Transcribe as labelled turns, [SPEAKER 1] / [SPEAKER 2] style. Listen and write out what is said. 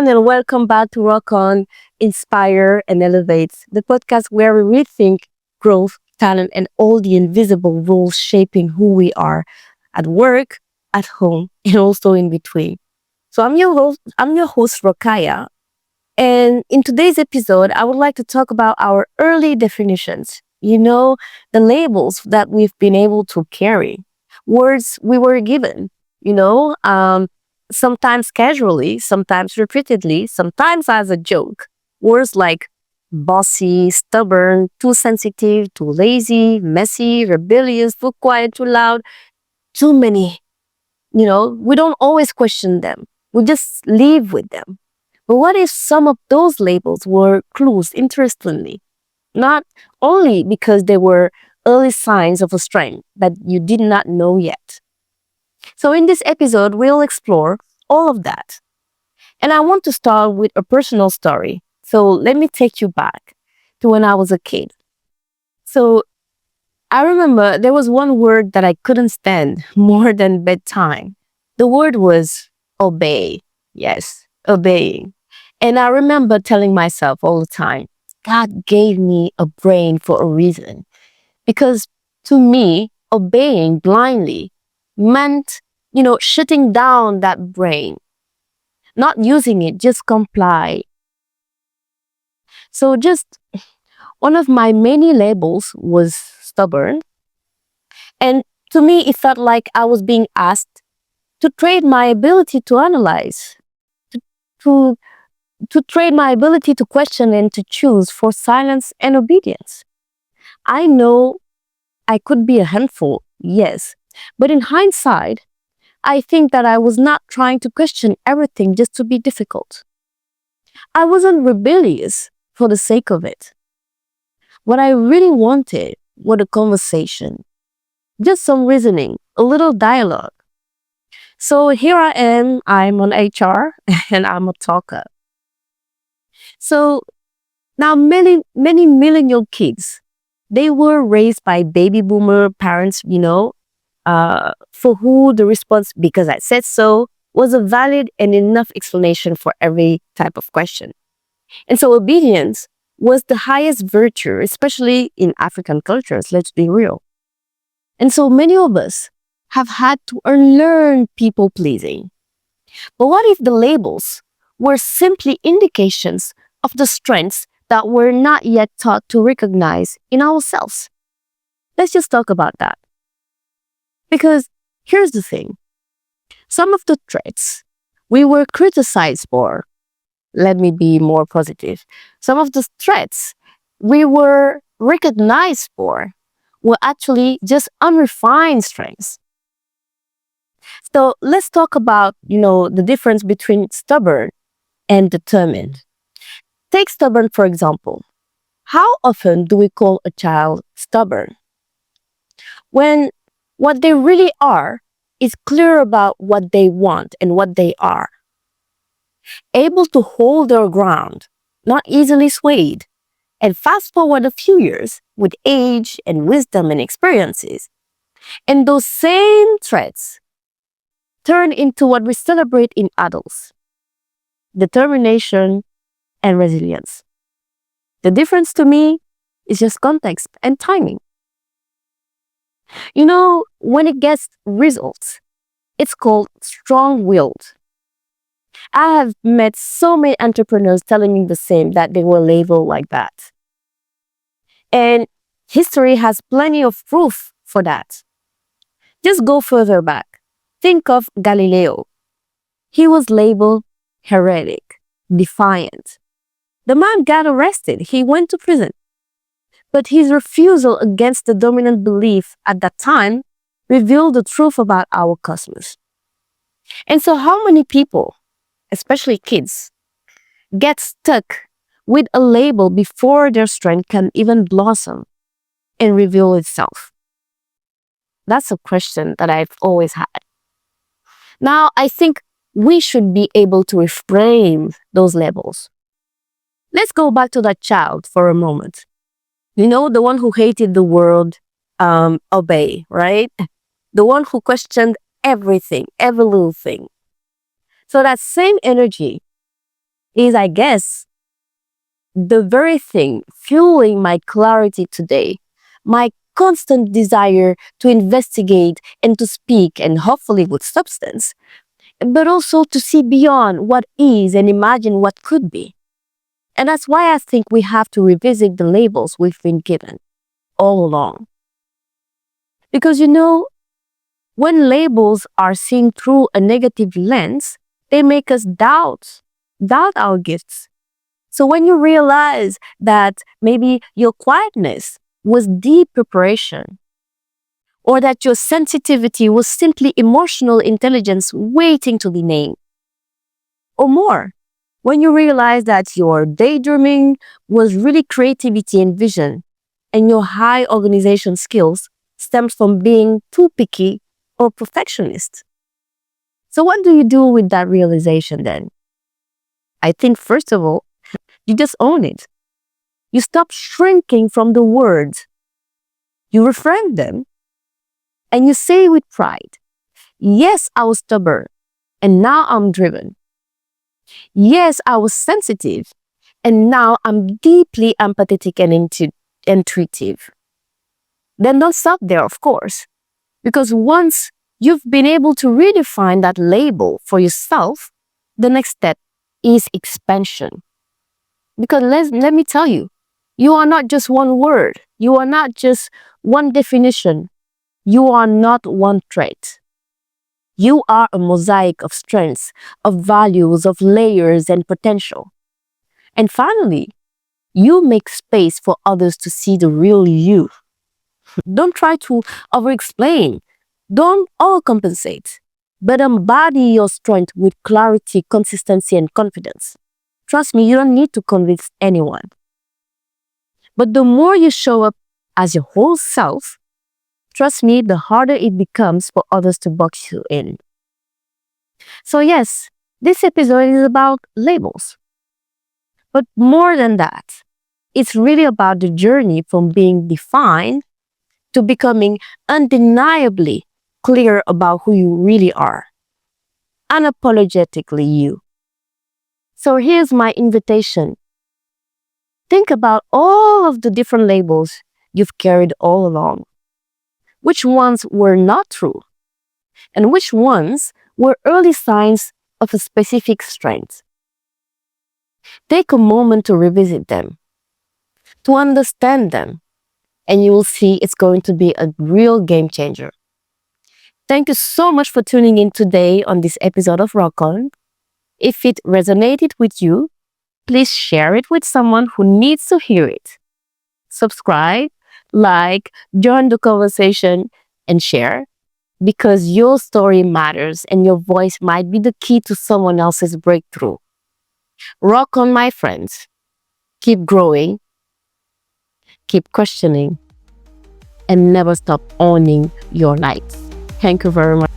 [SPEAKER 1] everyone, and welcome back to Rock On, Inspire, and Elevate, the podcast where we rethink growth, talent, and all the invisible rules shaping who we are at work, at home, and also in between. So I'm your host, Rokaya, and in today's episode, I would like to talk about our early definitions. The labels that we've been able to carry, words we were given, you know, um, sometimes casually, sometimes repeatedly, sometimes as a joke. Words like bossy, stubborn, too sensitive, too lazy, messy, rebellious, too quiet, too loud, too many. We don't always question them. We just live with them. But what if some of those labels were clues, interestingly? Not only because they were early signs of a strength that you did not know yet. So, in this episode, we'll explore all of that. And I want to start with a personal story. So, let me take you back to when I was a kid. So, I remember there was one word that I couldn't stand more than bedtime. The word was obey. Yes, obeying. And I remember telling myself all the time, God gave me a brain for a reason. Because to me, obeying blindly meant, shutting down that brain, not using it, just comply. So just one of my many labels was stubborn. And to me, it felt like I was being asked to trade my ability to analyze, to, to, to trade my ability to question and to choose for silence and obedience. I know I could be a handful, yes. But in hindsight, I think that I was not trying to question everything just to be difficult. I wasn't rebellious for the sake of it. What I really wanted was a conversation, just some reasoning, a little dialogue. So here I am, I'm on HR and I'm a talker. So now many millennial kids, they were raised by baby boomer parents, for who the response, because I said so, was a valid and enough explanation for every type of question. And so obedience was the highest virtue, especially in African cultures, let's be real. And so many of us have had to unlearn people pleasing. But what if the labels were simply indications of the strengths that we're not yet taught to recognize in ourselves? Let's just talk about that. Because here's the thing. Some of the traits we were criticized for, let me be more positive. Some of the threats we were recognized for were actually just unrefined strengths. So let's talk about, the difference between stubborn and determined. Take stubborn, for example. How often do we call a child stubborn? When what they really are is clear about what they want and what they are. Able to hold their ground, not easily swayed. And fast forward a few years with age and wisdom and experiences. And those same traits turn into what we celebrate in adults: determination and resilience. The difference to me is just context and timing. When it gets results, it's called strong willed. I have met so many entrepreneurs telling me the same, that they were labeled like that. And history has plenty of proof for that. Just go further back. Think of Galileo. He was labeled heretic, defiant. The man got arrested. He went to prison. But his refusal against the dominant belief at that time revealed the truth about our cosmos. And so how many people, especially kids, get stuck with a label before their strength can even blossom and reveal itself? That's a question that I've always had. Now, I think we should be able to reframe those labels. Let's go back to that child for a moment. The one who hated the word obey, right? The one who questioned everything, every little thing. So that same energy is, I guess, the very thing fueling my clarity today, my constant desire to investigate and to speak, and hopefully with substance, but also to see beyond what is and imagine what could be. And that's why I think we have to revisit the labels we've been given all along. Because when labels are seen through a negative lens, they make us doubt our gifts. So when you realize that maybe your quietness was deep preparation, or that your sensitivity was simply emotional intelligence waiting to be named, or more, when you realize that your daydreaming was really creativity and vision, and your high organization skills stemmed from being too picky or perfectionist. So what do you do with that realization then? I think first of all, you just own it. You stop shrinking from the words. You reframe them and you say with pride, yes, I was stubborn and now I'm driven. Yes, I was sensitive and now I'm deeply empathetic and intuitive. Then don't stop there, of course, because once you've been able to redefine that label for yourself, the next step is expansion. Because let me tell you, you are not just one word. You are not just one definition. You are not one trait. You are a mosaic of strengths, of values, of layers and potential. And finally, you make space for others to see the real you. Don't try to over-explain. Don't overcompensate. But embody your strength with clarity, consistency, and confidence. Trust me, you don't need to convince anyone. But the more you show up as your whole self, trust me, the harder it becomes for others to box you in. So yes, this episode is about labels. But more than that, it's really about the journey from being defined to becoming undeniably clear about who you really are. Unapologetically you. So here's my invitation. Think about all of the different labels you've carried all along. Which ones were not true? And which ones were early signs of a specific strength? Take a moment to revisit them, to understand them, and you will see it's going to be a real game changer. Thank you so much for tuning in today on this episode of Rock On. If it resonated with you, please share it with someone who needs to hear it. Subscribe, like, join the conversation, and share, because your story matters and your voice might be the key to someone else's breakthrough. Rock on, my friends. Keep growing, keep questioning, and never stop owning your light. Thank you very much.